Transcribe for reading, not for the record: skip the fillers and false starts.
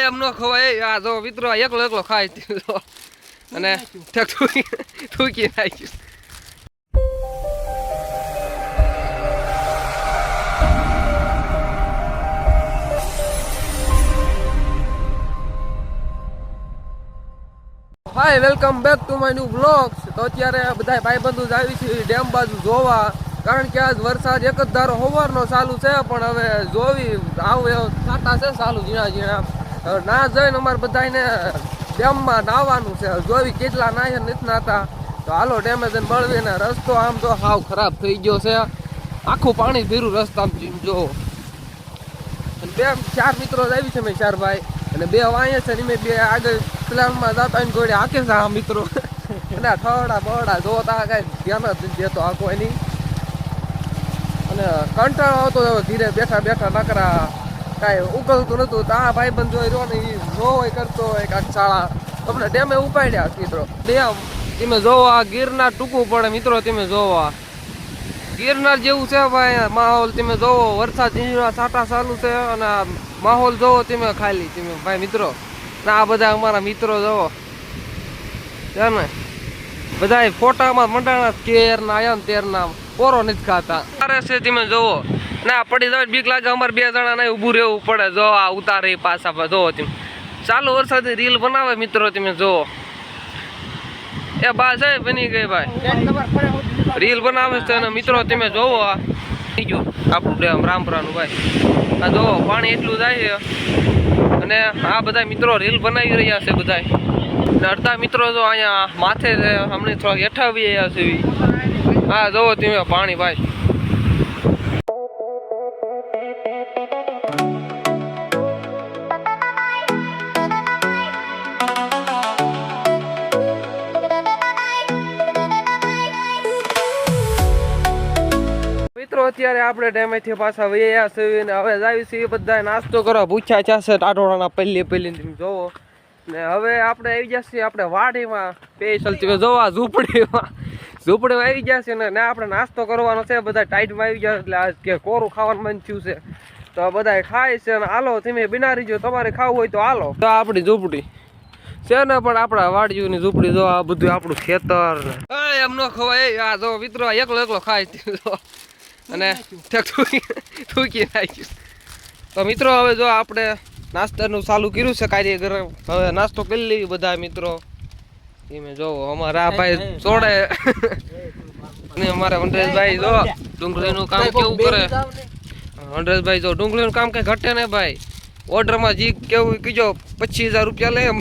એમ ન ખવાય. આ જો મિત્રો એકલો એકલો ખાય અને થૂકી નાખ્યું. Hi welcome back to my new blog. તો અત્યારે બધા ભાઈબંધો જ આવી છે ડેમ બાજુ જોવા, કારણ કે આજ વરસાદ એક જ ધારો સવારનો ચાલુ છે, પણ હવે જોવી આવું એવો છાંટા છે ચાલુ ઝીણા ઝીણા. હવે ના જઈને અમારે બધાને ડેમમાં નાહવાનું છે, જોવી કેટલા નાહે નથી નાતા. તો હાલો ડેમે જઈને મળવી ને. રસ્તો આમ તો હાવ ખરાબ થઈ ગયો છે, આખું પાણી ભીરું રસ્તામાં જો. બે ચાર મિત્રો જ આવી છે, મેં ચાર ભાઈ, અને બે વાંહે છે ને મેં બે આગળ પ્લાનમાં જતા ગોળે હાકે છે આ મિત્રો. અને ઠડા બડા જોતા કઈ ધ્યાન જ દેતો આખો એની. અને કંટાળો આવતો ધીરે બેઠા બેઠા નકરા કાંઈ ઉકલતું નતું. તો આ ભાઈ બંધ જોઈ રહ્યો ને એ જોવાય કરતો હોય કાંઈક શાળા તમને ડેમે ઉપાડ્યા મિત્રો. ડેમ તમે જોવો, આ ગિરનાર ટૂંકું પડે મિત્રો. તમે જોવો ગિરનાર જેવું છે ભાઈ માહોલ. તમે જોવો વરસાદ ઝીણા છાંટા ચાલુ છે, અને આ માહોલ જોવો તમે ખાલી તમે ભાઈ મિત્રો. ના આ બધા અમારા મિત્રો જોવો છે ને, બધા ફોટામાં મંડાણા કેર ના આયા ને તેર ના પોરો નથી ખાતા. અરે છે તમે જોવો ના પડી જાય બીક લાગે. અમારે બે જણા ને ઊભું રહેવું પડે. જો આ ઉતારે પાછા જોવો તમે ચાલુ વરસાદ રીલ બનાવે મિત્રો. તમે જોવો એ બા છે બની ગઈ ભાઈ રીલ બનાવે છે અને મિત્રો તમે જોવો આ આપણું ડેમ રામપુરાનું ભાઈ. આ જોવો પાણી એટલું જાય છે, અને આ બધા મિત્રો રીલ બનાવી રહ્યા છે બધા. ને અડધા મિત્રો જો અહીંયા માથે છે, અમને થોડા હેઠા આવી રહ્યા છે. હા જોવો તમે પાણી ભાઈ. મિત્રો અત્યારે આપણે ડેમેથી પાછા વયા છીએ ને હવે જાવી છીએ બધા નાસ્તો કરવા. ભૂખ્યા ચાશે ટાટોળાના પહેલી તમે જોવો. ને હવે આપણે આવી જશે આપણે વાડીમાં સ્પેશિયલ જોવા ઝૂંપડીમાં આવી જશે ને આપણે નાસ્તો કરવાનો છે. બધા ટાઈટમાં આવી જશે એટલે આજ કે કોરું ખાવાનું મન થયું છે, તો બધા ખાય છે. અને હાલો તમે બનાવી જો, તમારે ખાવું હોય તો હાલો. તો આપણી ઝૂંપડી છે ને, પણ આપણા વાડીઓની ઝૂંપડી જો. આ બધું આપણું ખેતર ને એમ ન ખવાય. આ જો મિત્રો એકલો એકલો ખાય અને થૂકી નાખ્યું. તો મિત્રો હવે જો આપણે નાસ્તાનું ચાલુ કર્યું છે કારીગર. હવે નાસ્તો કરી લઈએ બધા મિત્રો. તમે જોવો અમારા ભાઈ છોડે અને અમારા વનરાજભાઈ જો ડુંગળીનું કામ કેવું કરે. વનરાજભાઈ જો ડુંગળીનું કામ કઈ ઘટે ને ભાઈ. ઓર્ડરમાં જી કેવું કીજો 25,000 રૂપિયા લે એમ.